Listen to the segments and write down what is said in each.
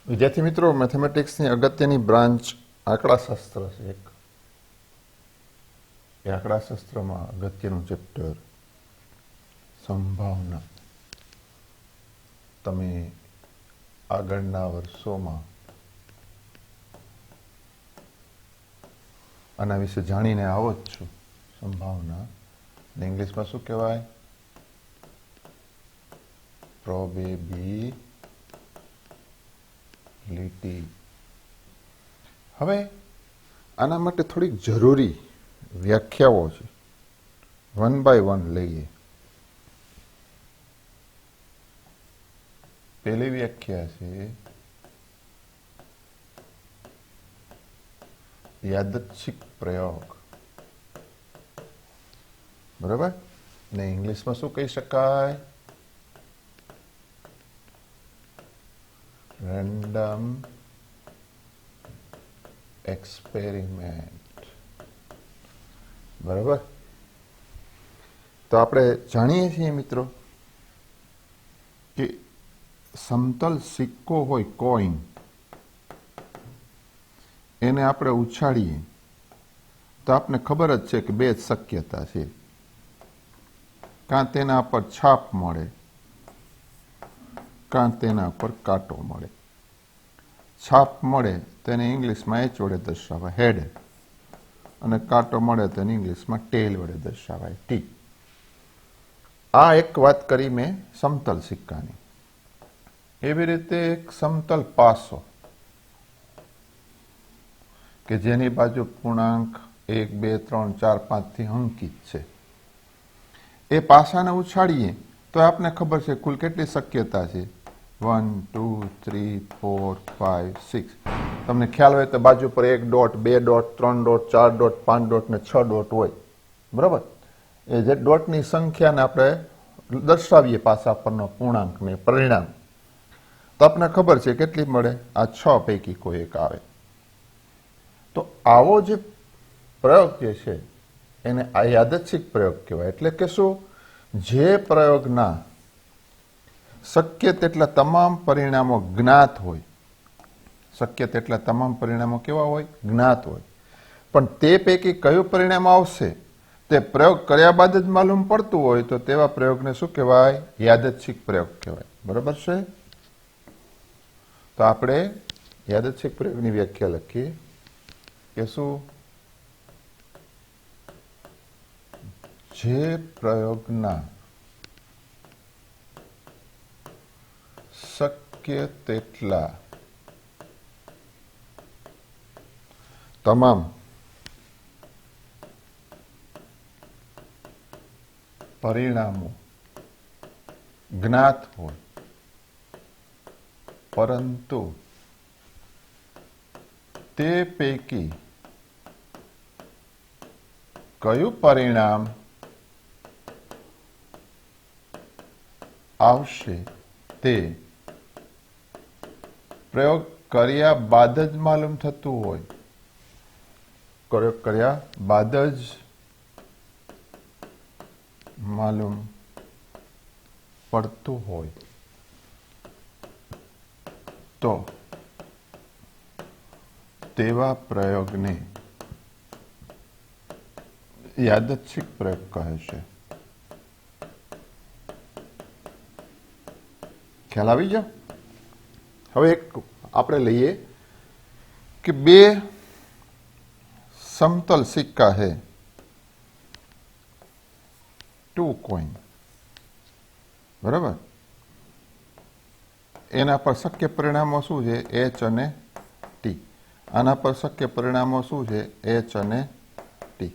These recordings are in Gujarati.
વિદ્યાર્થી મિત્રો, મેથેમેટિક્સની અગત્યની બ્રાન્ચ આંકડાશાસ્ત્ર છે. એ આંકડાશાસ્ત્રમાં અગત્યનું ચેપ્ટર સંભાવના. તમે આગળના વર્ષોમાં આના વિશે જાણીને આવો જ છો. સંભાવના ને ઇંગ્લિશમાં શું કહેવાય? પ્રોબેબિલિટી. હવે આના માટે થોડીક જરૂરી વ્યાખ્યાઓ છે. વન બાય વન લઈએ. પહેલી વ્યાખ્યા છે યાદચ્છિક પ્રયોગ. બરાબર ને ઇંગ્લિશમાં શું કહી શકાય? Random experiment. બરાબર. તો આપણે જાણીએ છીએ મિત્રો કે સમતલ સિક્કો હોય, કોઈન, એને આપણે ઉછાળીએ તો આપને ખબર જ છે કે બે જ શક્યતા છે. કાં તેના પર છાપ મળે, કાં તેના પર કાંટો મળે. છાપ મળે તેને ઇંગ્લિશમાં એચ વડે દર્શાવાય, હેડ, અને કાંટો મળે તેને ઇંગ્લિશમાં ટેલ વડે દર્શાવાય, ટી. આ એક વાત કરી મેં સમતલ સિક્કાની. એવી રીતે એક સમતલ પાસો કે જેની બાજુ પૂર્ણાંક 1, 2, 3, 4, 5 થી અંકિત છે. એ પાસાને ઉછાળીએ તો આપને ખબર છે કુલ કેટલી શક્યતા છે. 1, 2, 3, 4, 5, 6. તમને ખ્યાલ હોય તો બાજુ પર 1 dot, 2 dot, 3 dot, 4 dot, 5 dot ને 6 ડોટ હોય. બરાબર. એ જે ડોટની સંખ્યાને આપણે દર્શાવીએ પાસા પરનો પૂર્ણાંકને પરિણામ, તો આપણને ખબર છે કેટલી મળે? આ 6 પૈકી કોઈ એક આવે. તો આવો જે પ્રયોગ જે છે એને આ યાદચ્છિક પ્રયોગ કહેવાય. એટલે કે શું? જે પ્રયોગના શક્ય તેટલા તમામ પરિણામો જ્ઞાત હોય. શક્ય તેટલા તમામ પરિણામો કેવા હોય? જ્ઞાત હોય. પણ તે પૈકી કયું પરિણામ આવશે તે પ્રયોગ કર્યા બાદ જ માલુમ પડતું હોય તો તેવા પ્રયોગને શું કહેવાય? યાદચ્છિક પ્રયોગ કહેવાય. બરાબર છે? તો આપણે યાદચ્છિક પ્રયોગની વ્યાખ્યા લખીએ કે શું? જે પ્રયોગના શક્ય તેટલા તમામ પરિણામો જ્ઞાત હોય, પરંતુ તે પૈકી કયું પરિણામ આવશે તે પ્રયોગ કર્યા બાદ જ માલુમ થતું હોય. પ્રયોગ કર્યા બાદ જ માલુમ પડતું હોય તો તેવા પ્રયોગને યાદચ્છિક પ્રયોગ કહે છે. ખ્યાલ આવી ગયો? હવે એક આપણે લઈએ કે બે સમતલ સિક્કા है, 2 કોઈન. બરાબર. એના પર શક્ય પરિણામો શું છે? એચ અને ટી. આના પર શક્ય પરિણામો શું છે? એચ અને ટી.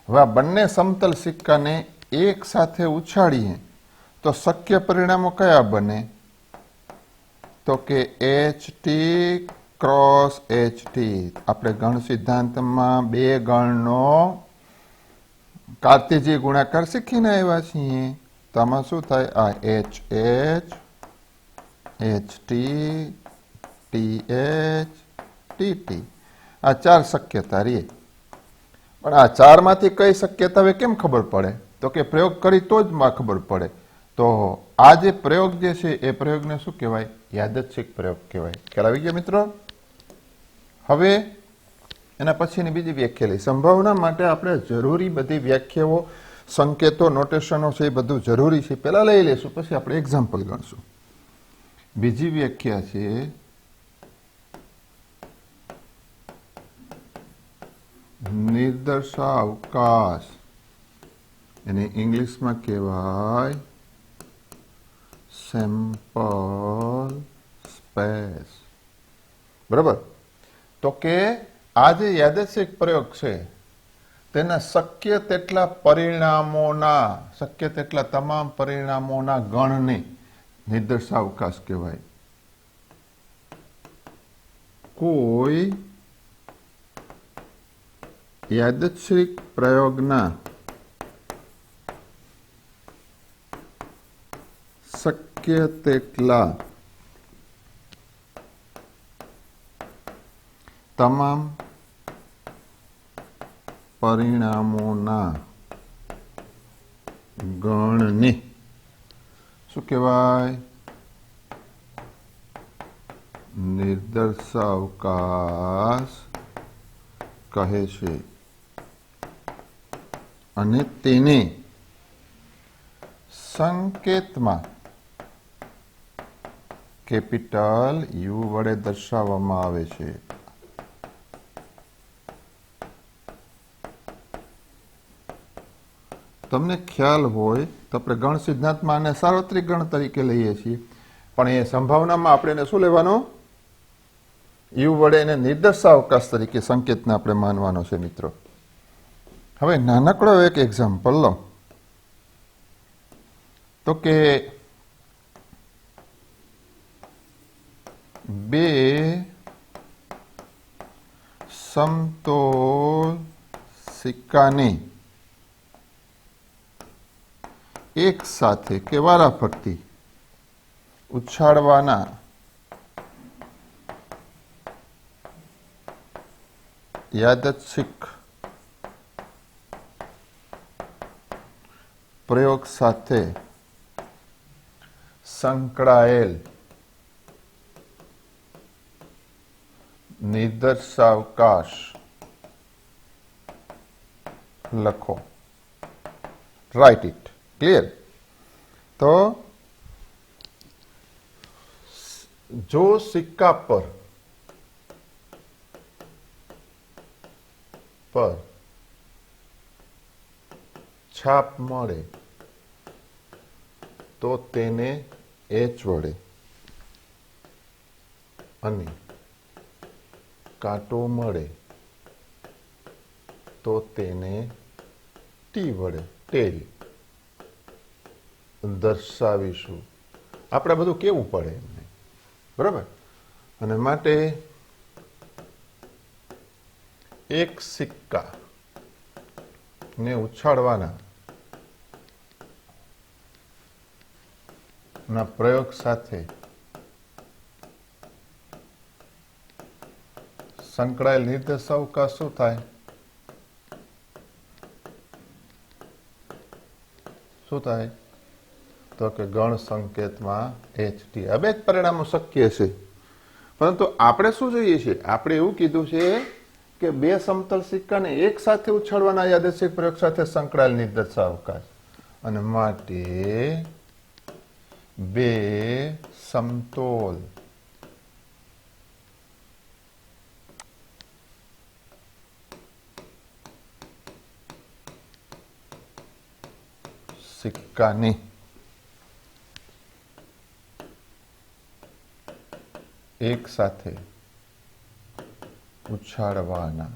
હવે આ બંને સમતલ સિક્કાને એક સાથે ઉછાળીએ તો શક્ય પરિણામો કયા બને? તો કે H T cross H T. આપણે ગણ સિદ્ધાંતમાં બે ગણનો કાર્ટેજીય ગુણાકાર શીખીને આવ્યા છીએ. તો આમાં શું થાય? આ H H, H T, T H, T T. આ 4 શક્યતા રહી. પણ આ 4 માંથી કઈ શક્યતા હવે કેમ ખબર પડે? તો કે પ્રયોગ કરી તો જ માં ખબર પડે. તો આ જે પ્રયોગ જે છે એ પ્રયોગને શું કહેવાય? યાદચ્છિક પ્રયોગ કહેવાય. ખ્યાલ આવી ગયા મિત્રો? હવે એના પછીની બીજી વ્યાખ્યા લઈ. સંભાવના માટે આપણે જરૂરી બધી વ્યાખ્યાઓ, સંકેતો, નોટેશનો છે એ બધું જરૂરી છે, પહેલા લઈ લઈશું, પછી આપણે એક્ઝામ્પલ ગણશું. બીજી વ્યાખ્યા છે નિર્દેશાવકાશ. એને ઇંગ્લિશમાં કહેવાય સેમ્પલ સ્પેસ. બરાબર? તો કે આ જે યાદચ્છિક પ્રયોગ છે તેના શક્ય તેટલા પરિણામોના, શક્ય તેટલા તમામ પરિણામોના ગણને નિર્દેશાવકાશ કહેવાય. કોઈ યાદચ્છિક પ્રયોગના શક્ય તેટલા તમામ પરિણામોના ગણને શું કહેવાય? નિર્દેશાવકાશ કહે છે. અને તેને સંકેતમાં કેપિટલ યુ વડે દર્શાવવામાં આવે છે. તમને ખ્યાલ હોય તો આપણે ગણ સિદ્ધાંતમાં આને સાર્વત્રિક ગણ તરીકે લઈએ છીએ, પણ એ સંભાવનામાં આપણે એને શું લેવાનો? યુ વડે એને નિર્દેશાવકાશ તરીકે સંકેતને આપણે માનવાનો છે મિત્રો. હવે નાનકડો એક એક્ઝામ્પલ લો. તો કે બે સમતોલ સિક્કાને એક સાથે કે વારાફરતી ઉછાળવાના યાદચ્છિક પ્રયોગ સાથે સંકળાયેલ નિર્દેશાવકાશ લખો. Write it. ક્લિયર? તો જો સિક્કા પર છાપ મળે તો તેને એચ વડે અને કાંટો મળે તો તેને ટી વડે, ટેલ, દર્શાવીશું. આપણે બધું કેવું પડે એમને. બરાબર? અને માટે એક સિક્કા ને ઉછાળવાના ના પ્રયોગ સાથે સંકળાયેલ નિર્દેશાવકાશ શું થાય? શું થાય? તો કે ગણ સંકેતમાં HT. આ બે જ પરિણામો શક્ય છે, પરંતુ આપણે શું જોઈએ છીએ? આપણે એવું કીધું છે કે બે સમતલ સિક્કાને એક સાથે ઉછાળવાના યાદચ્છિક પ્રયોગ સાથે સંકળાયેલ નિર્દેશાવકાશ, અને માટે બે સમતોલ સિક્કાને એક સાથે ઉછાળવાના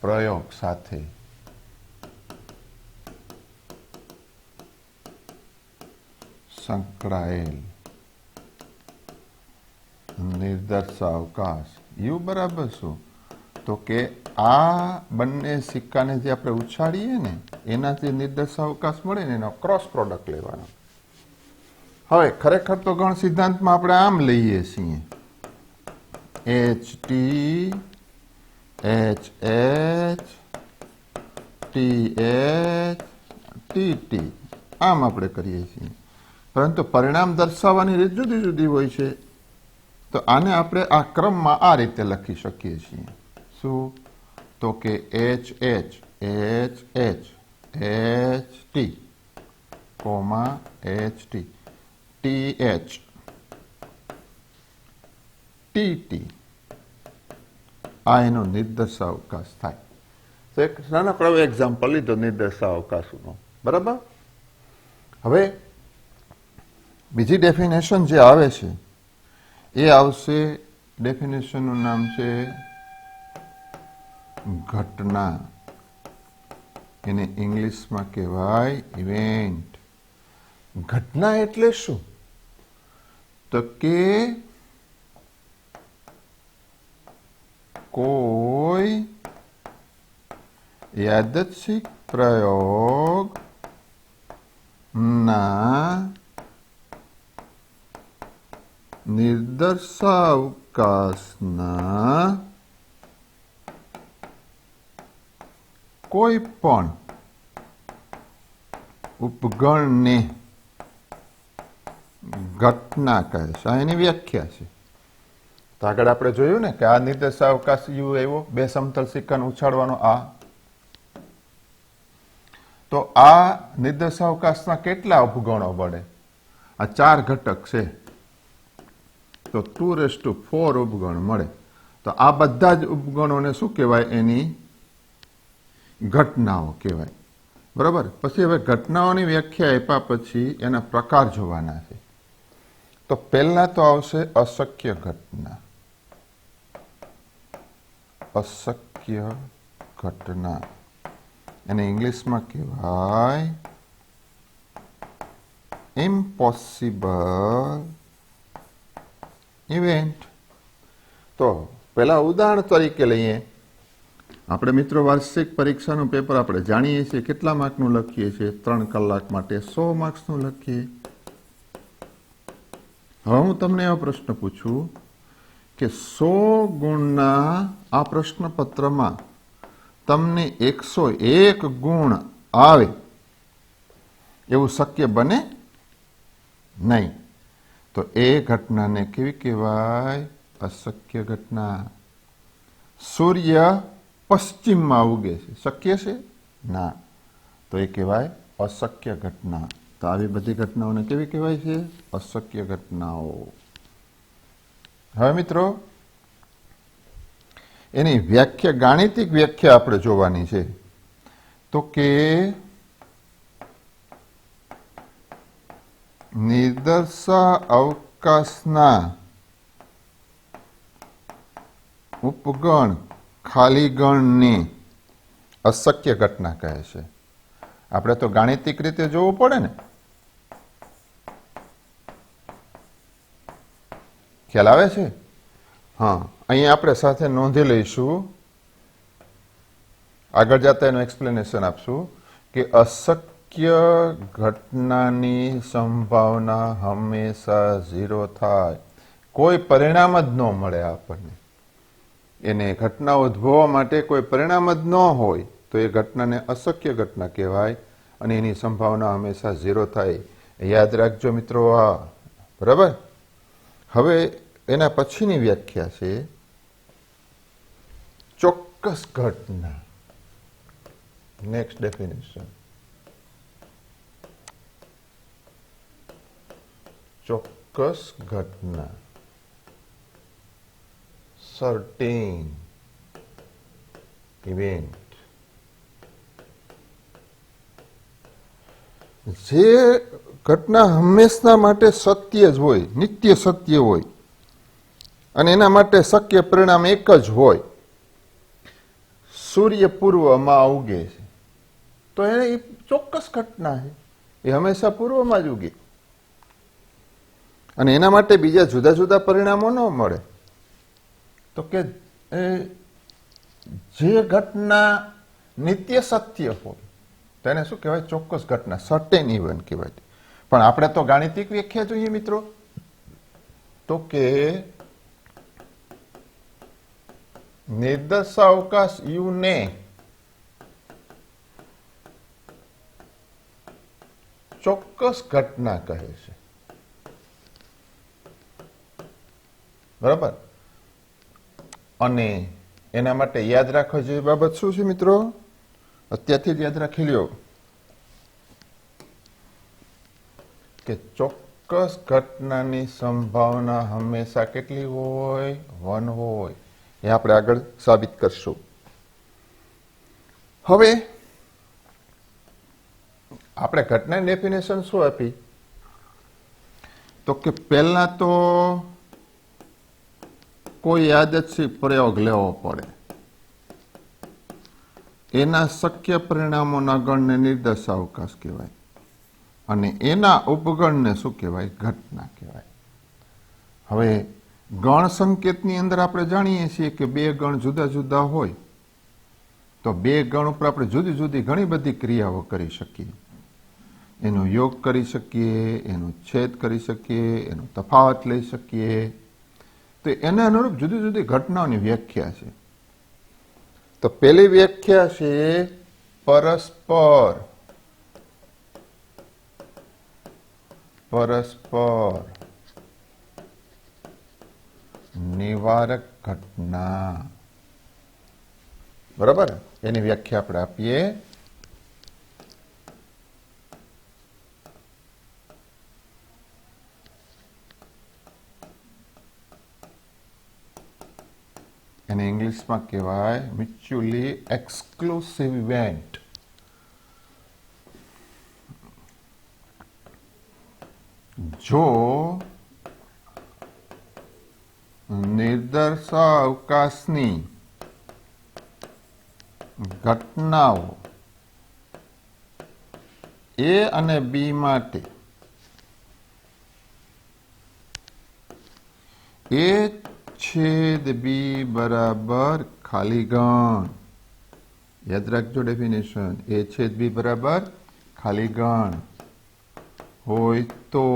પ્રયોગ સાથે સંકળાયેલ નિર્દેશાવકાશ યુ બરાબર શું? તો કે આ બંને સિક્કાને જે આપણે ઉછાળીએ ને એના જે નિર્દેશાવકાશ મળે ને એનો ક્રોસ પ્રોડક્ટ લેવાનો. હવે ખરેખર તો ગણ સિદ્ધાંતમાં આપણે આમ લઈએ છીએ HT HH TH T T આમ આપણે કરીએ છીએ, પરંતુ પરિણામ દર્શાવવાની રીત જુદી જુદી હોય છે. તો આને આપણે આ ક્રમમાં આ રીતે લખી શકીએ છીએ. શું? તો કે H H H H H T comma H T T H T T આ એનો નિર્દેશાવકાશ થાય. તો એક નાનકડો એક્ઝામ્પલ લીધો નિર્દેશાવકાશનો, બરાબર. હવે બીજી ડેફિનેશન જે આવે છે એ આવશે, ડેફિનેશનનું નામ છે ઘટના. એને ઇંગ્લિશમાં કહેવાય ઇવેન્ટ. ઘટના એટલે શું? તો કે કોઈ યાદચ્છિક પ્રયોગ ના નિર્દેશાવકાશના કોઈ પણ ઉપગણને ઘટના કહે છે. આ એની વ્યાખ્યા છે. તો આગળ આપણે જોયું ને કે આ નિર્દેશાવકાશ યુ આવ્યો, બે સમતલ સિક્કાને ઉછાળવાનો આ. તો આ નિર્દેશાવકાશના કેટલા ઉપગણો મળે? આ 4 ઘટક છે તો 2⁴ ઉપગણ મળે. તો આ બધા જ ઉપગણોને શું કહેવાય? એની ઘટનાઓ કહેવાય, બરાબર. પછી હવે ઘટનાઓની વ્યાખ્યા આપ્યા પછી એના પ્રકાર જોવાના છે. તો પહેલા તો આવશે અશક્ય ઘટના. અશક્ય ઘટના એને ઇંગ્લિશમાં કહેવાય ઇમ્પોસિબલ ઇવેન્ટ. તો પહેલા ઉદાહરણ તરીકે લઈએ. આપણે મિત્રો વાર્ષિક પરીક્ષાનું પેપર આપણે જાણીએ છીએ કેટલા માર્કનું લખીએ છીએ? 3 કલાક માટે 100 માર્ક્સનું લખીએ. હવે હું તમને એવો પ્રશ્ન પૂછું કે 100 ગુણના આ પ્રશ્નપત્રમાં તમને 101 ગુણ આવે એવું શક્ય બને નહીં. તો એ ઘટનાને કેવી કહેવાય? અશક્ય ઘટના. સૂર્ય પશ્ચિમમાં ઉગે છે, શક્ય છે? ના. તો એ કહેવાય અશક્ય ઘટના. તો આવી બધી ઘટનાઓને કેવી કહેવાય છે? અશક્ય ઘટનાઓ. હવે મિત્રો એની વ્યાખ્યા, ગાણિતિક વ્યાખ્યા આપણે જોવાની છે. તો કે નિર્દેશાવકાશના ઉપગણ ખાલી ગણને અશક્ય ઘટના કહે છે. આપણે તો ગાણિતિક રીતે જોવું પડે ને. ખ્યાલ આવે છે? હા, અહીંયા આપણે સાથે નોંધી લઈશું, આગળ જતા એનું એક્સપ્લેનેશન આપશું કે અશક્ય ઘટનાની સંભાવના હંમેશા 0 થાય. કોઈ પરિણામ જ ન મળે આપણને. એને ઘટના ઉદ્ભવવા માટે કોઈ પરિણામ જ ન હોય તો એ ઘટનાને અશક્ય ઘટના કહેવાય અને એની સંભાવના હંમેશા 0 થાય. યાદ રાખજો મિત્રો આ, બરાબર. હવે એના પછીની વ્યાખ્યા છે ચોક્કસ ઘટના. Next definition. ચોક્કસ ઘટના. Certain event. જે ઘટના હંમેશા માટે સત્ય જ હોય, નિત્ય સત્ય હોય અને એના માટે શક્ય પરિણામ એક જ હોય. સૂર્ય પૂર્વમાં ઉગે છે તો એ ચોક્કસ ઘટના છે. એ હંમેશા પૂર્વમાં જ ઉગે અને એના માટે બીજા જુદા જુદા પરિણામો ન મળે. તો કે જે ઘટના નિત્ય સત્ય હોય તેને શું કહેવાય? ચોક્કસ ઘટના, સર્ટેન ઇવેન્ટ કહેવાય. પણ આપણે તો ગાણિતિક વ્યાખ્યા જોઈએ મિત્રો. તો કે નિર્દેશાવકાશ યુ ને ચોક્કસ ઘટના કહે છે. બરાબર. અને એના માટે યાદ રાખવા જેવી બાબત શું છે મિત્રો? અત્યારથી જ યાદ રાખી લ્યો કે ચોક્કસ ઘટનાની સંભાવના હંમેશા કેટલી હોય? 1 હોય. એ આપણે આગળ સાબિત કરશું. હવે આપણે ઘટનાની ડેફિનેશન શું આપી? તો કે પહેલા તો કોઈ યાદચ્છિક પ્રયોગ લેવો પડે, એના શક્ય પરિણામોના ગણને નિર્દેશાવકાશ કહેવાય, અને એના ઉપગણને શું કહેવાય? ઘટના કહેવાય. હવે ગણ સંકેતની અંદર આપણે જાણીએ છીએ કે 2 ગણ જુદા જુદા હોય તો 2 ગણ ઉપર આપણે જુદી જુદી ઘણી બધી ક્રિયાઓ કરી શકીએ. એનો યોગ કરી શકીએ, એનો છેદ કરી શકીએ, એનો તફાવત લઈ શકીએ. તો એને અનુરૂપ જુદી જુદી ઘટનાઓની વ્યાખ્યા છે. તો પહેલી વ્યાખ્યા છે પરસ્પર. પરસ્પર નિવારક ઘટના. બરાબર. એની વ્યાખ્યા આપણે આપીએ. એને ઇંગ્લિશમાં કહેવાય મ્યુચ્યુઅલી એક્સક્લુસિવ ઇવેન્ટ. જો નિર્દેશાવકાશની ઘટનાઓ A અને B માટે A છેદ B બરાબર ખાલી ગણ. યાદ રાખજો ડેફિનેશન. A છેદ B બરાબર ખાલી ગણ હોય તો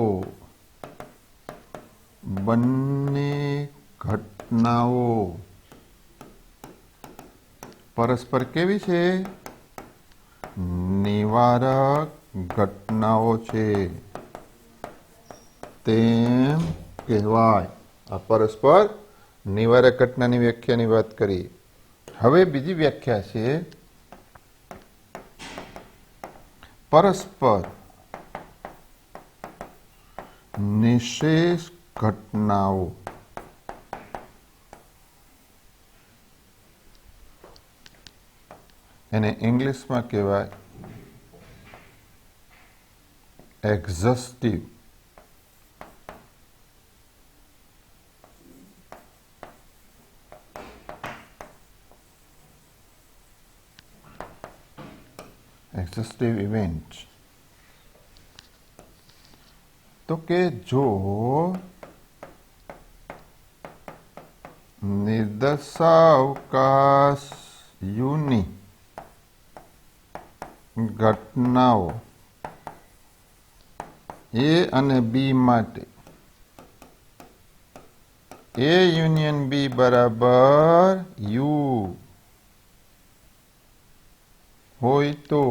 બંને ઘટનાઓ પરસ્પર કેવી છે? નિવારક ઘટનાઓ છે તેમ કહેવાય. આ પરસ્પર નિવારક ઘટનાની વ્યાખ્યાની વાત કરી. હવે બીજી વ્યાખ્યા છે પરસ્પર નિશેષ ઘટનાઓ. એને ઇંગ્લિશમાં કહેવાય એક્ઝસ્ટિવ. એક્ઝસ્ટિવ ઇવેન્ટ. તો કે જો નિર્દેશાવકાશ યુની ઘટનાઓ A અને B માટે A યુનિયન B બરાબર U હોય તો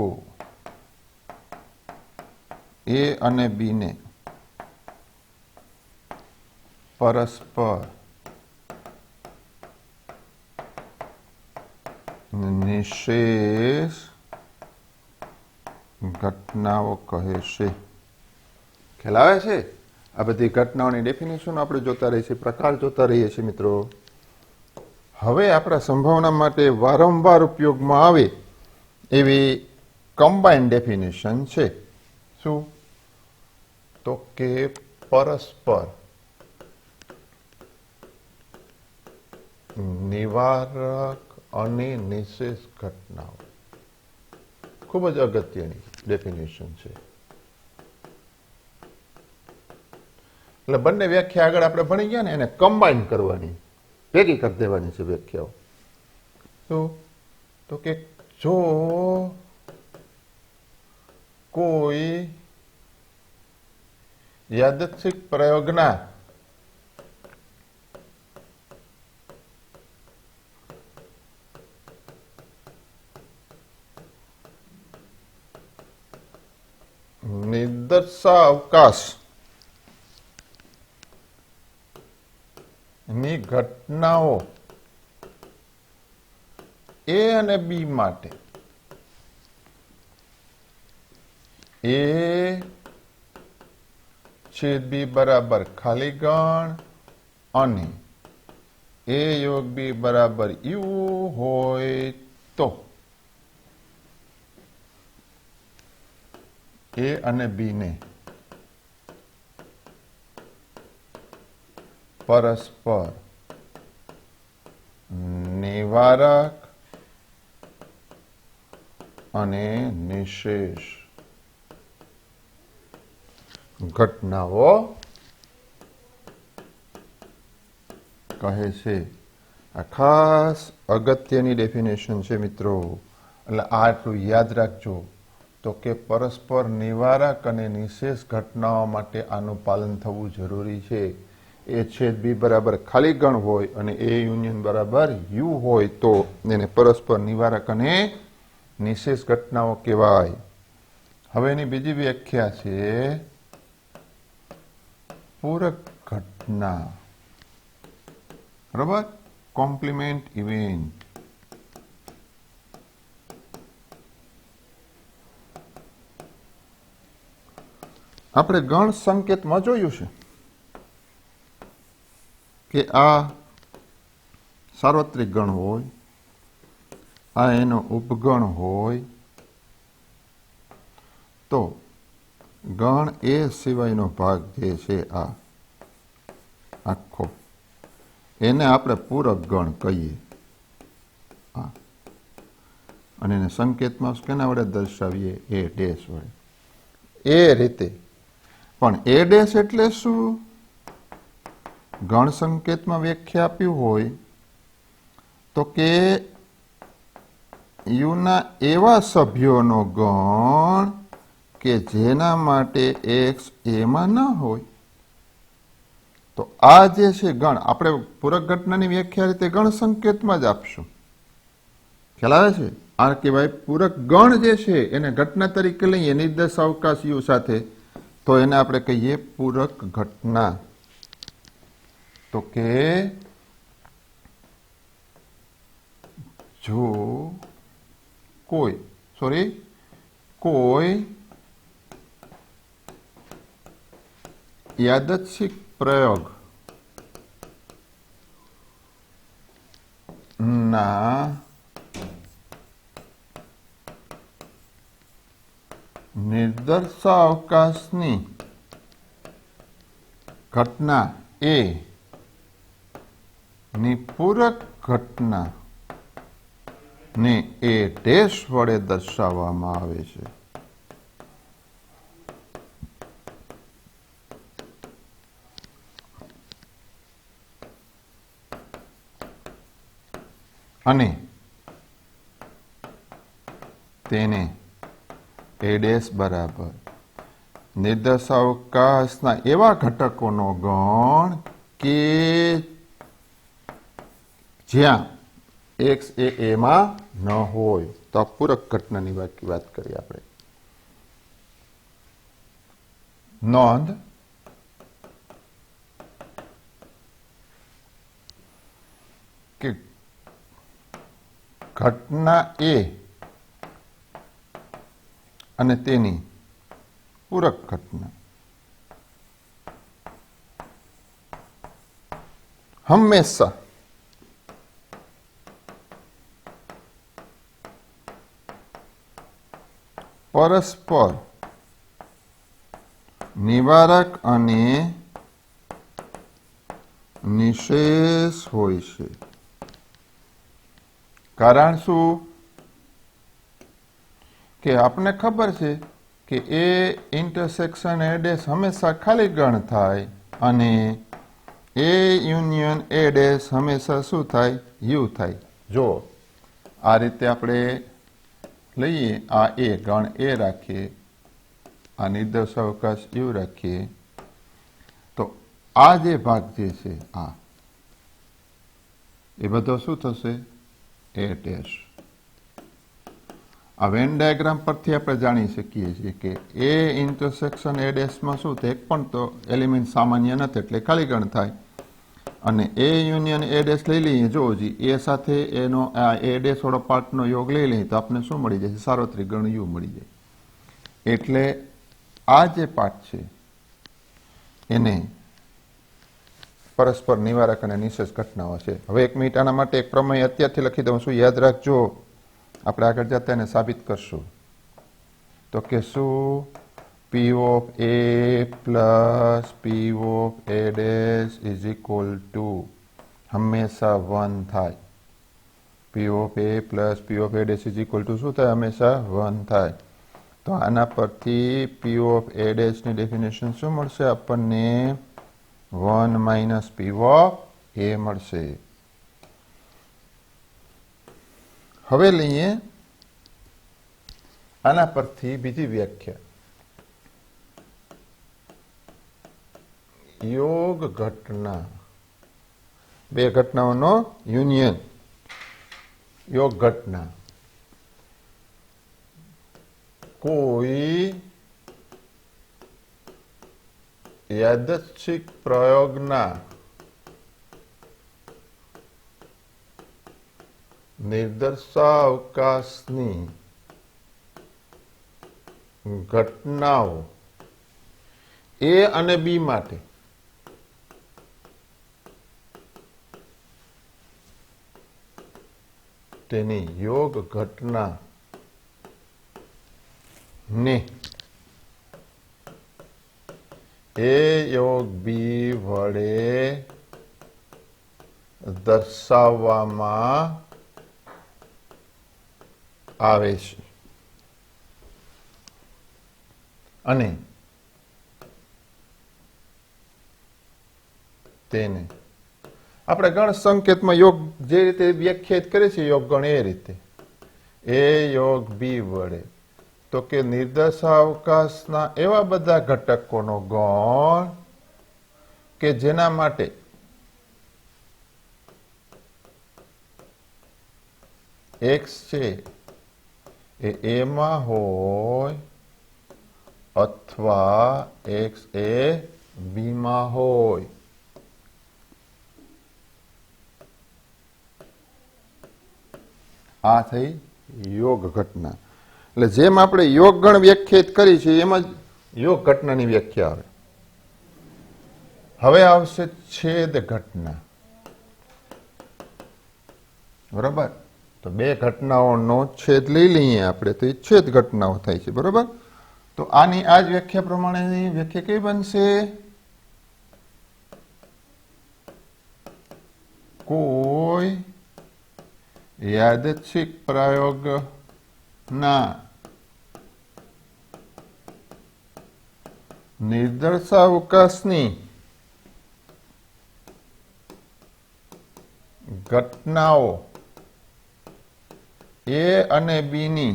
A અને B ને પરસ્પર નિશેષ ઘટનાઓ કહે છે. ખ્યાલ આવે છે? આ બધી ઘટનાઓની ડેફિનેશન આપણે જોતા રહીએ છીએ, પ્રકાર જોતા રહીએ છીએ મિત્રો. હવે આપણા સંભાવના માટે વારંવાર ઉપયોગમાં આવે એવી કમ્બાઇન્ડ ડેફિનેશન છે. શું? તો કે પરસ્પર નિવારક અને નિશેષ ઘટનાઓ. ખૂબ જ અગત્યની ડેફિનેશન છે. એટલે બંને વ્યાખ્યા આગળ આપણે ભણી ગયા ને, એને કમ્બાઈન કરવાની, ભેગી કરી દેવાની છે વ્યાખ્યાઓ. શું? તો કે જો કોઈ યાદચ્છિક પ્રયોગના નિર્દેશાવકાશ ની ઘટનાઓ એ અને બી માટે એ છેદ બી બરાબર ખાલી ગણ અને એ યોગ બી બરાબર યુ હોય તો એ અને બી ને પરસ્પર નિવારક અને નિશેષ ઘટનાઓ કહે છે. આ ખાસ અગત્યની ડેફિનેશન છે મિત્રો. એટલે આટલું યાદ રાખજો તો કે પરસ્પર નિવારક અને નિશેષ ઘટનાઓ માટે આનું પાલન થવું જરૂરી છે. એ છેદ બી બરાબર ખાલી ગણ હોય અને એ યુનિયન બરાબર યુ હોય તો એને પરસ્પર નિવારક અને નિશેષ ઘટનાઓ કહેવાય. હવે એની બીજી વ્યાખ્યા છે પૂરક ઘટના. બરાબર, કોમ્પ્લિમેન્ટ ઇવેન્ટ. આપણે ગણ સંકેતમાં જોયું છે કે આ સાર્વત્રિક ગણ હોય, આ એનો ઉપગણ હોય, તો ગણ એ સિવાયનો ભાગ જે છે આ આખો એને આપણે પૂરક ગણ કહીએ. અને એને સંકેતમાં કેના વડે દર્શાવીએ? એ ડેશ વડે. એ રીતે પણ એ ડેશ એટલે શું? ગણ સંકેતમાં વ્યાખ્યા આપ્યું હોય તો કે યુના એવા સભ્યોનો ગણ કે જેના માટે એક્સ એમાં ન હોય. તો આ જે છે ગણ, આપણે પૂરક ઘટનાની વ્યાખ્યા રીતે ગણ સંકેતમાં જ આપશું. ખ્યાલ આવે છે? આ કહેવાય પૂરક ગણ જે છે એને ઘટના તરીકે લઈએ નિર્દેશાવકાશ યુ સાથે, તો એને આપણે કહીએ પૂરક ઘટના. તો કે જો કોઈ યાદચ્છિક પ્રયોગ ના નિર્દેશાવકાશની ઘટના એ ની પૂરક ઘટના ને એ ડેશ વડે દર્શાવવામાં આવે છે. અને તેને એ ડેશ બરાબર નિર્દેશાવકાશના એવા ઘટકોનો ગણ કે જ્યાં એક્સ એ એમાં ન હોય. તો આ પૂરક ઘટનાની વાત કરીએ આપણે. નોંધ કે ઘટના એ અને તેની પૂરક ઘટના હંમેશા પરસ્પર નિવારક અને નિશેષ હોય છે. કારણ શું? કે આપણને ખબર છે કે એ ઇન્ટરસેક્શન એ ડેશ હંમેશા ખાલી ગણ થાય અને એ યુનિયન એ ડેશ હંમેશા શું થાય? યુ થાય. જો આ રીતે આપણે લઈએ, આ એ ગણ એ રાખીએ, આ નિર્દેશાવકાશ યુ રાખીએ, તો આ જે ભાગ જે છે આ એ બધો શું થશે? એ ડેશ. આ વેન ડાયાગ્રામ પરથી આપણે જાણી શકીએ છીએ કે એ ઇન્ટરસેક્શન એ ડેશમાં શું તો એક પણ તો એલિમેન્ટ સામાન્ય નથી એટલે ખાલી ગણ થાય અને એ યુનિયન એ ડેશ લઈ લઈએ જો એ સાથે એનો આ એ ડેશ વાળો પાર્ટનો યોગ લઈ લઈએ તો આપણે શું મળી જાય સાર્વત્રિક ગણ યુ મળી જાય એટલે આ જે પાર્ટ છે એને પરસ્પર નિવારક અને નિશેષ ઘટનાઓ છે. હવે 1 મિનિટ આના માટે એક પ્રમેય અત્યારથી લખી દઉં છું, યાદ રાખજો, આપણે આગળ જતા એને સાબિત કરશું. તો કે શું P of A plus P of A dash is equal to હંમેશા 1 થાય. P of A plus P of A dash is equal to શું થાય હંમેશા 1 થાય. તો આના પરથી P of A dash ની ડેફિનેશન શું મળશે આપણને 1 minus P of A મળશે. હવે લઈએ આના પરથી બીજી વ્યાખ્યા, યોગ ઘટના, બે ઘટનાઓનો યુનિયન, યોગ ઘટના. કોઈ યાદચ્છિક પ્રયોગના નિર્દર્શાવકાશની ઘટનાઓ A અને B માટે તેની યોગ ઘટના ને A યોગ B વડે દર્શાવવામાં આવે છે અને તેને આપણે ગણ સંકેતમાં યોગ જે રીતે વ્યાખ્યાયિત કરે છે યોગ ગણ એ રીતે A યોગ B વડે, તો કે નિર્દેશાવકાશના એવા બધા ઘટકોનો ગણ કે જેના માટે x છે એ A માં હોય અથવા x એ B માં હોય. આ થઈ યોગ ઘટના. એટલે જેમ આપણે યોગ ગણ વ્યાખ્યાયિત કરી છે એમ જ યોગ ઘટનાની વ્યાખ્યા આવે. હવે આવશે છેદ ઘટના. બરાબર, તો બે ઘટનાઓનો છેદ લઈ લઈએ આપણે તો એ છેદ ઘટનાઓ થાય છે. બરાબર, તો આની આ જ વ્યાખ્યા પ્રમાણેની વ્યાખ્યા કઈ બનશે? કોઈ યાદચ્છિક પ્રયોગના નિર્દર્શાવકાશની ઘટનાઓ A અને B ની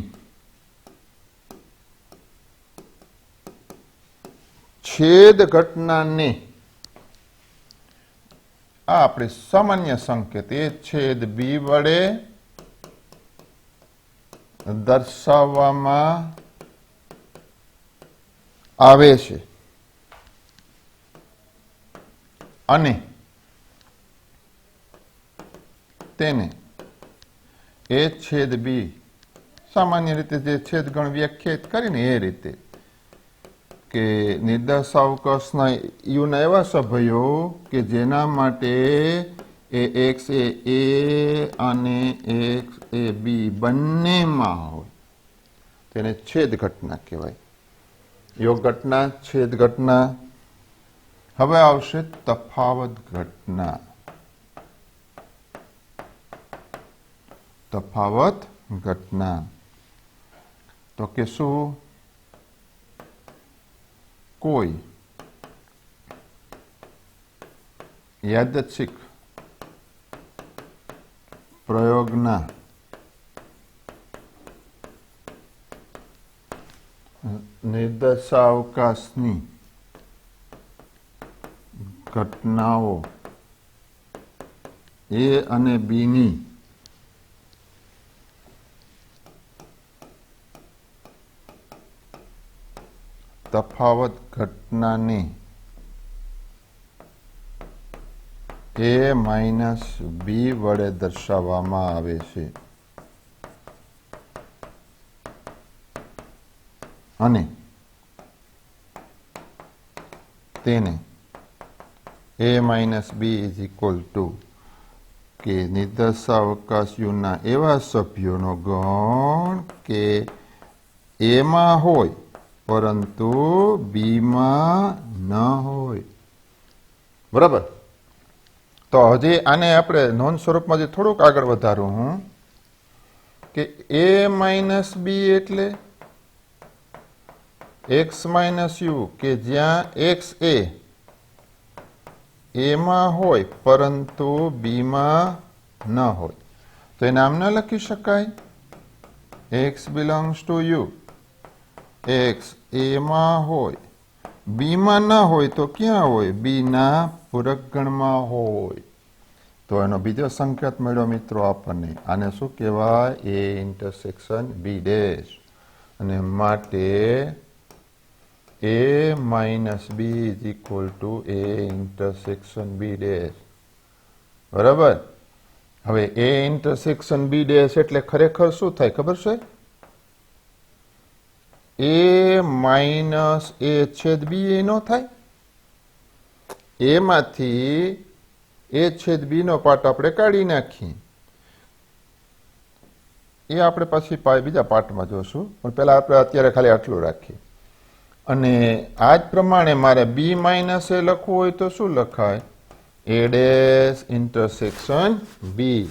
છેદ ઘટનાને આ આપણે સામાન્ય સંકેત એ છેદ B વડે દર્શાવવામાં આવે છે અને તેને એ છેદ B સામાન્ય રીતે જે છેદ ગણ વ્યાખ્યાયિત કરીને એ રીતે કે નિર્દેશાવકાશના યુના એવા સભ્યો કે જેના માટે એ x એ A અને x એ B બંનેમાં હોય તેને છેદ ઘટના કહેવાય. યોગ ઘટના, છેદ ઘટના. હવે આવશે તફાવત ઘટના. તફાવત ઘટના તો કે શું? કોઈ યાદચ્છિક પ્રયોગના નિર્દેશાવકાશની ઘટનાઓ A અને B ની તફાવત ઘટનાને a માઇનસ બી વડે દર્શાવવામાં આવે છે અને તેને a minus B is equal to કે નિર્દેશાવકાશીઓના એવા સભ્યોનો ગણ કે એમાં હોય પરંતુ બીમાં ન હોય. બરાબર. તો હજી આને આપણે નોંધ સ્વરૂપમાં જે થોડુંક આગળ વધારું હું કે a માઇનસ બી એટલે x માઇનસ યુ કે જ્યાં x એમાં હોય પરંતુ બીમાં ન હોય. તો એને આમ ન લખી શકાય x belongs to you, x એમાં હોય બીમાં ન હોય તો ક્યાં હોય? બીના પૂરક ગણમાં હોય. તો એનો બીજો સંકેત મળ્યો મિત્રો આપણને. આને શું કહેવાય? a intersection B dash. અને માટે a minus B is equal to a intersection B dash. બરાબર. હવે a ઇન્ટરસેક્શન બી ડેશ એટલે ખરેખર શું થાય ખબર છે? a માઇનસ a છેદ બી એ નો થાય. એમાંથી a છેદ બી નો પાર્ટ આપણે કાઢી નાખીએ. એ આપણે પછી બીજા પાર્ટમાં જોશું, પણ પહેલા આપણે અત્યારે ખાલી આટલું રાખીએ. અને આ જ પ્રમાણે મારે બી માઇનસ એ લખવું હોય તો શું લખાય? a ડેશ ઇન્ટરસેક્શન બી.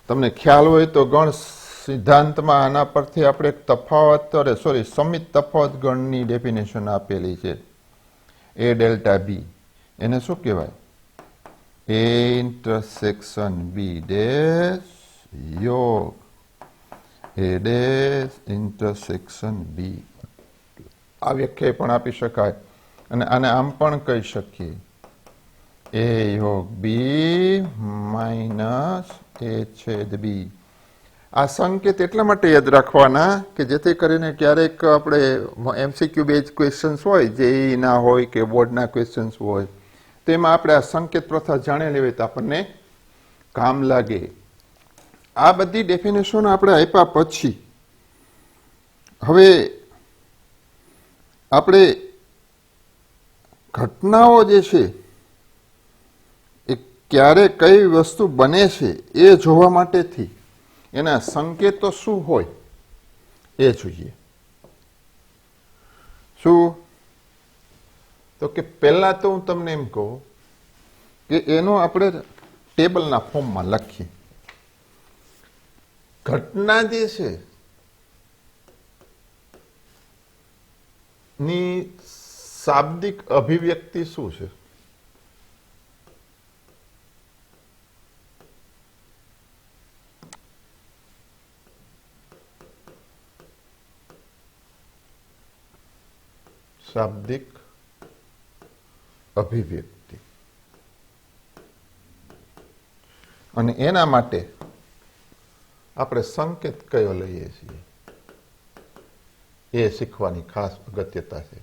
તમને ખ્યાલ હોય તો ગણ સિદ્ધાંતમાં આના પરથી આપણે એક સમિત તફાવત ગણની ડેફિનેશન આપેલી છે. a ડેલ્ટા બી એને શું કહેવાય? a ઇન્ટરસેક્શન બી ડેશ યોગ a ડેશ ઇન્ટરસેક્શન બી. આ વ્યાખ્યા પણ આપી શકાય અને આને આમ પણ કહી શકીએ a યોગ બી માઇનસ a છેદ બી. આ સંકેત એટલા માટે યાદ રાખવાના કે જેથી કરીને ક્યારેક આપણે MCQ બેઝ ક્વેશ્ચન્સ હોય, જે ના હોય કે બોર્ડના ક્વેશ્ચન્સ હોય, તેમાં આપણે આ સંકેત પ્રથા જાણેલી હોય તો આપણને કામ લાગે. આ બધી ડેફિનેશન આપણે આપ્યા પછી હવે આપણે ઘટનાઓ જે છે એ ક્યારે કઈ વસ્તુ બને છે એ જોવા માટેથી એના સંકેતો શું હોય એ જોઈએ. શું? તો કે પહેલા તો હું તમને એમ કહું કે એનો આપણે ટેબલના ફોર્મમાં લખીએ. ઘટના જે છે ની શાબ્દિક અભિવ્યક્તિ શું છે? શાબ્દિક અભિવ્યક્તિ. અને એના માટે આપણે સંકેત કયો લઈએ છીએ એ શીખવાની ખાસ અગત્યતા છે.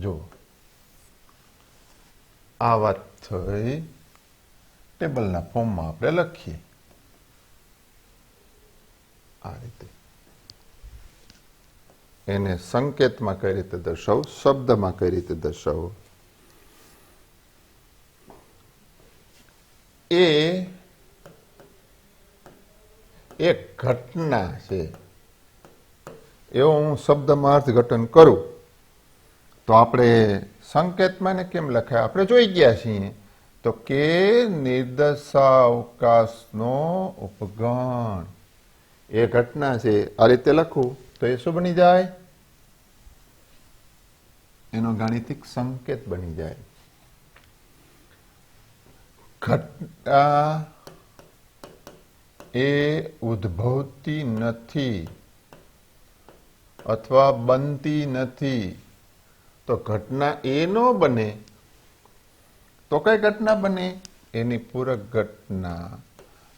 જો આ વાત થઈ, ટેબલના ફોર્મમાં આપણે લખીએ આ રીતે. એને સંકેતમાં કઈ રીતે દર્શાવો, શબ્દમાં કઈ રીતે દર્શાવો? એ એક ઘટના છે એવો હું શબ્દમાં અર્થઘટન કરું તો આપણે સંકેતમાં ને કેમ લખાય? આપણે જોઈ ગયા છીએ તો કે નિર્દેશાવકાશનો ઉપગણ એ ઘટના છે. આ રીતે લખું તો એ શું બની જાય? એનો ગાણિતિક સંકેત બની જાય. ઘટના એ ઉદ્ભવતી નથી અથવા બનતી નથી. તો ઘટના એ ન બને તો કઈ ઘટના બને? એની પૂરક ઘટના.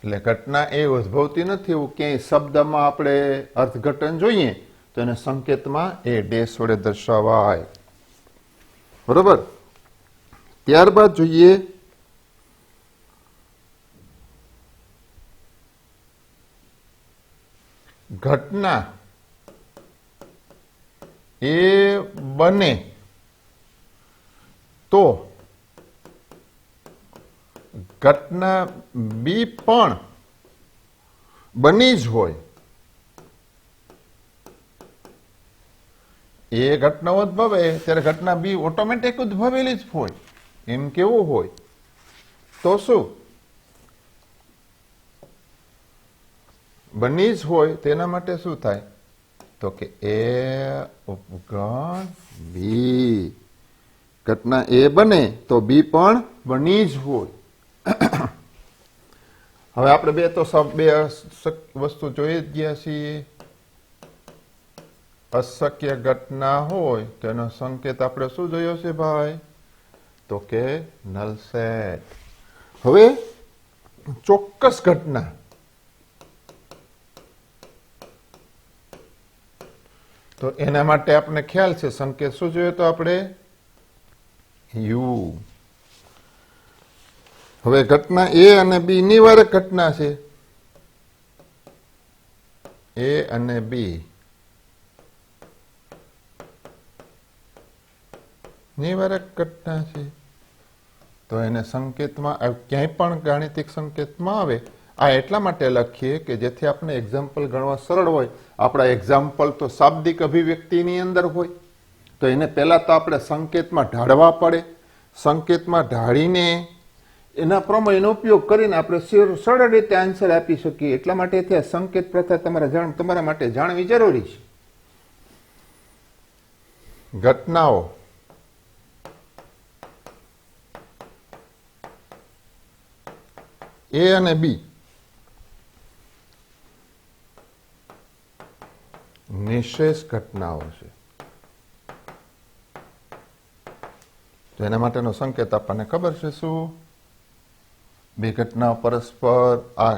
એટલે ઘટના એ ઉદ્ભવતી નથી એવું ક્યાંય શબ્દમાં આપણે અર્થઘટન જોઈએ તો એને સંકેતમાં એ ડેશ વડે દર્શાવાય. બરોબર. ત્યારબાદ જોઈએ ઘટના એ બને તો ઘટના બી પણ બની જ હોય. એ ઘટના ઉદ્ભવે ત્યારે ઘટના બી ઓટોમેટિક ઉદ્ભવેલી જ હોય એમ કેવું હોય તો શું બની જ હોય તેના માટે શું થાય તો કે એ ઉપગણ બી. ઘટના એ બને તો બી પણ બની જ હોય. હવે આપણે બે વસ્તુ જોઈ જ ગયા છીએ. અશક્ય ઘટના હોય તેનો સંકેત આપણે શું જોયો છે ભાઈ તો કે નલ સેટ. હવે ચોક્કસ ઘટના તો એના માટે આપણે ખ્યાલ છે સંકેત શું જોઈએ તો આપણે યુ. હવે ઘટના એ અને બી નિવારક ઘટના છે. એ અને બી નિવારક ઘટના છે તો એને સંકેતમાં ક્યાંય પણ ગાણિતિક સંકેતમાં આવે આ એટલા માટે લખીએ કે જેથી આપણે એક્ઝામ્પલ ગણવા સરળ હોય. આપણા એક્ઝામ્પલ તો શાબ્દિક અભિવ્યક્તિની અંદર હોય તો એને પહેલા તો આપણે સંકેતમાં ઢાળવા પડે. સંકેતમાં ઢાળીને એના પ્રમેયનો ઉપયોગ કરીને આપણે સરળ રીતે આન્સર આપી શકીએ. એટલા માટે સંકેત પ્રથા તમારા માટે જાણવી જરૂરી છે. ઘટનાઓ એ અને બી નિશેષ ઘટનાઓ છે. તો એના માટેનો સંકેત આપણને ખબર છે શું બે ઘટનાઓ પરસ્પર આ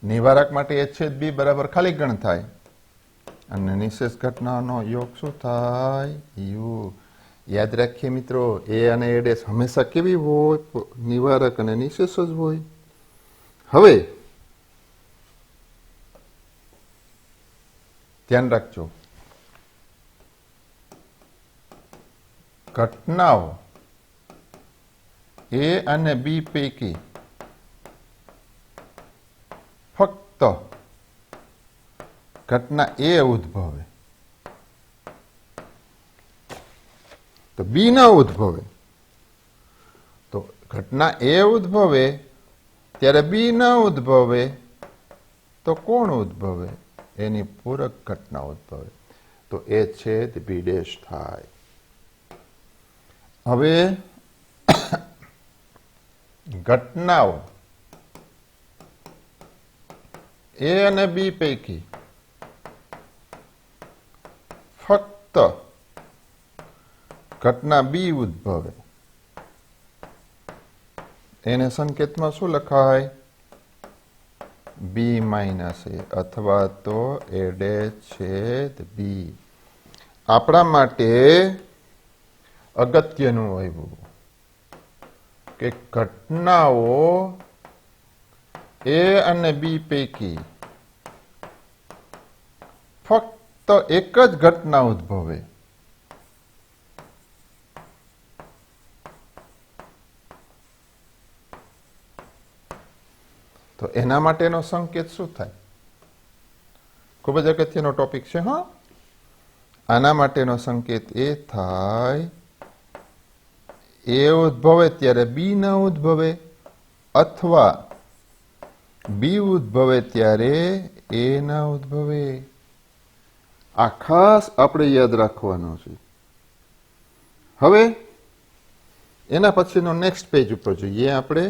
નિવારક માટે એ છેદ બી બરાબર ખાલી ગણ થાય અને નિશેષ ઘટનાનો યોગ શું થાય યુ. યાદ રાખીએ મિત્રો એ અને એ ડેશ હંમેશા કેવી હોય નિવારક અને નિશેષ જ હોય. હવે ધ્યાન રાખજો ઘટનાઓ એ અને બી પૈકી ફક્ત ઘટના એ ઉદ્ભવે તો બી ના ઉદ્ભવે. તો ઘટના એ ઉદ્ભવે ત્યારે બી ના ઉદ્ભવે તો કોણ ઉદ્ભવે એની પૂરક ઘટના ઉદ્ભવે તો એ છેદ બી ડેશ થાય. હવે ઘટનાઓ એ અને બી પૈકી ફક્ત ઘટના બી ઉદ્ભવે એને સંકેતમાં શું લખાય બી માઇનસ એ અથવા તો એ ડેશ છેદ બી. આપણા માટે અગત્યનું આવ્યું કે ઘટનાઓ એ અને બી પૈકી ફક્ત એક જ ઘટના ઉદ્ભવે તો એના માટેનો સંકેત શું થાય ખૂબ જ અગત્યનો ટોપિક છે. હા આના માટેનો સંકેત એ થાય એ ઉદ્ભવે ત્યારે બી ના ઉદ્ભવે અથવા બી ઉદ્ભવે ત્યારે એ ના ઉદ્ભવે. આ ખાસ આપણે યાદ રાખવાનું છે. હવે એના પછીનો નેક્સ્ટ પેજ ઉપર જોઈએ આપણે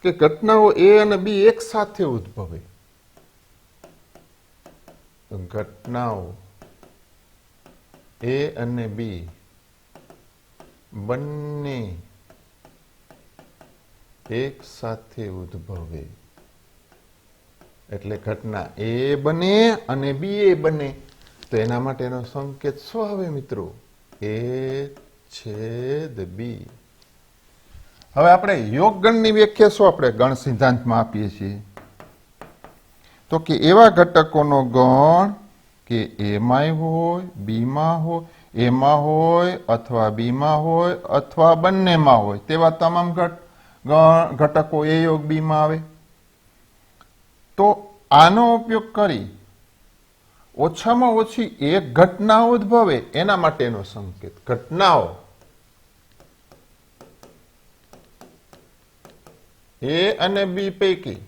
કે ઘટનાઓ એ અને બી એક સાથે ઉદ્ભવે. ઘટનાઓ એ અને બી બંને એક સાથે ઉદ્ભવે એટલે ઘટના એ બને અને બી એ બને. તો એના માટેનો સંકેત શું આવે મિત્રો? એ છેદ બી. હવે આપણે યોગ ગણની વ્યાખ્યા શું આપણે ગણ સિદ્ધાંતમાં આપીએ છીએ? તો કે એવા ઘટકોનો ગણ કે એમાં હોય, બીમાં હોય, એમાં હોય અથવા બીમાં હોય અથવા બંનેમાં હોય તેવા તમામ ઘટકો એ યોગ બીમાં આવે. તો આનો ઉપયોગ કરી ઓછામાં ઓછી એક ઘટના ઉદ્ભવે એના માટેનો સંકેત. ઘટનાઓ એ અને બી પૈકી,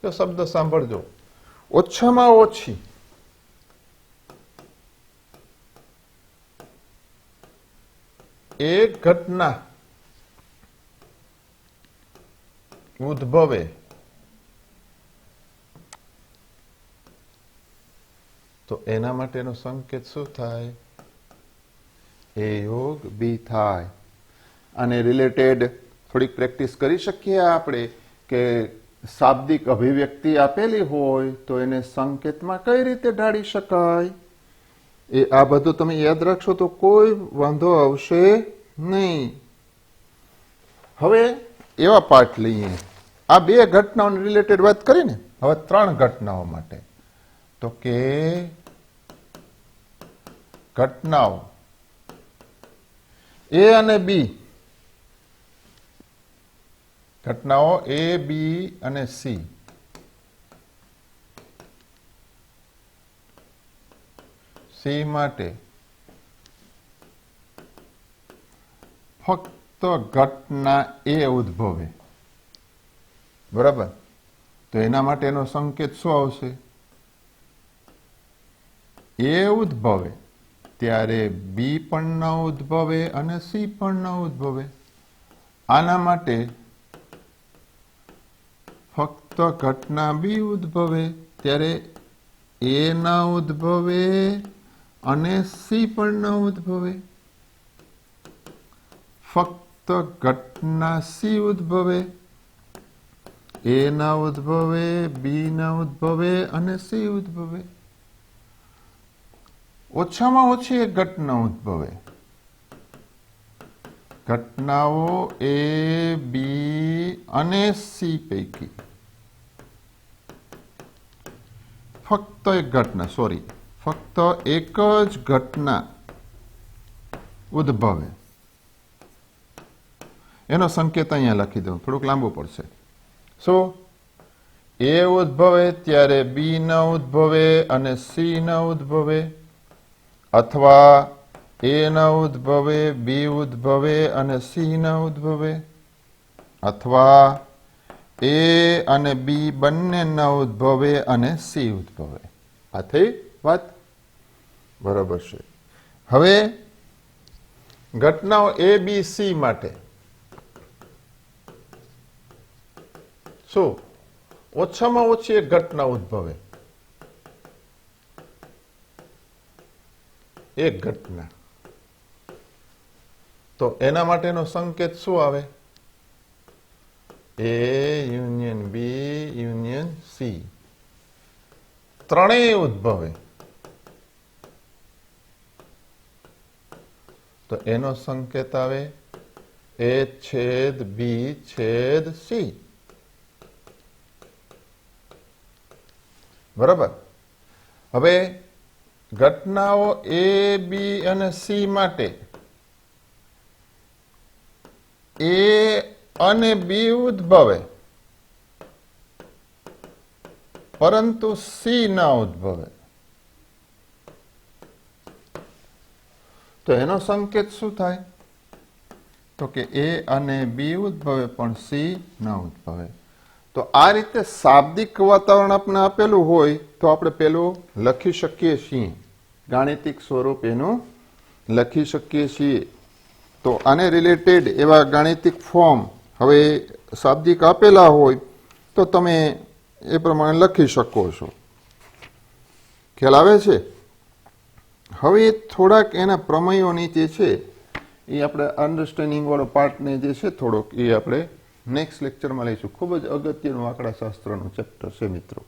તો શબ્દ સાંભળજો, ઓછામાં ઓછી એક ઘટના ઉદ્ભવે તો એના માટેનો સંકેત શું થાય? એ યોગ બી થાય. અને રિલેટેડ થોડીક પ્રેક્ટિસ કરી શકીએ આપણે કે શાબ્દિક અભિવ્યક્તિ આપેલી હોય તો એને સંકેતમાં કઈ રીતે ઢાળી શકાય. આ બધું તમે યાદ રાખશો તો કોઈ વાંધો આવશે નહીં. હવે એવા પાઠ લઈએ. આ બે ઘટનાઓને રિલેટેડ વાત કરીને હવે ત્રણ ઘટનાઓ માટે. તો કે ઘટનાઓ એ અને બી, ઘટનાઓ એ, બી અને સી માટે ફક્ત ઘટના એ ઉદ્ભવે. બરાબર? તો એના માટેનો સંકેત શું આવશે? એ ઉદ્ભવે ત્યારે બી પણ ન ઉદ્ભવે અને સી પણ ન ઉદ્ભવે. આના માટે ફક્ત ઘટના બી ઉદ્ભવે ત્યારે એ ન ઉદ્ભવે અને સી પણ ન ઉદ્ભવે. ફક્ત ઘટના સી ઉદ્ભવે, એ ન ઉદ્ભવે, બી ન ઉદ્ભવે અને સી ઉદ્ભવે. ઓછામાં ઓછી એક ઘટના ઉદ્ભવે. ઘટનાઓ એ, બી અને સી પૈકી ફક્ત એક ઘટના, ફક્ત એક જ ઘટના ઉદ્ભવે. એનો સંકેત અહીંયા લખી દઉં, થોડુંક લાંબુ પડશે. શું? એ ઉદ્ભવે ત્યારે બી ન ઉદ્ભવે અને સી ન ઉદ્ભવે, અથવા એ ન ઉદ્ભવે, બી ઉદ્ભવે અને સી ન ઉદ્ભવે, અથવા એ અને બી બંને ન ઉદ્ભવે અને સી ઉદ્ભવે. આ થઈ વાત? બરાબર છે. હવે ઘટનાઓ એ, બી, સી માટે શું? ઓછામાં ઓછી એક ઘટના ઉદ્ભવે. એક ઘટના. તો એના માટેનો સંકેત શું આવે? એ યુનિયન બી યુનિયન સી. ત્રણેય ઉદ્ભવે તો એનો સંકેત આવે એ છેદ બી છેદ સી. બરાબર? હવે ઘટનાઓ એ, બી અને સી માટે એ અને બી ઉદ્ભવે પરંતુ સી ન ઉદ્ભવે. તો એનો સંકેત શું થાય? તો કે એ અને બી ઉદ્ભવે પણ સી ન ઉદ્ભવે. તો આ રીતે શાબ્દિક વાતાવરણ આપણે આપેલું હોય તો આપણે પેલું લખી શકીએ છીએ, ગાણિતિક સ્વરૂપ એનું લખી શકીએ છીએ. તો આને રિલેટેડ એવા ગાણિતિક ફોર્મ હવે શાબ્દિક આપેલા હોય તો તમે એ પ્રમાણે લખી શકો છો. ખ્યાલ આવે છે? હવે થોડાક એના પ્રમેયો નીચે છે એ આપણે અન્ડરસ્ટેન્ડિંગ વાળો પાર્ટને જે છે થોડોક એ આપણે નેક્સ્ટ લેક્ચરમાં લઈશું. ખૂબ જ અગત્યનું આંકડાશાસ્ત્રનું ચેપ્ટર છે મિત્રો.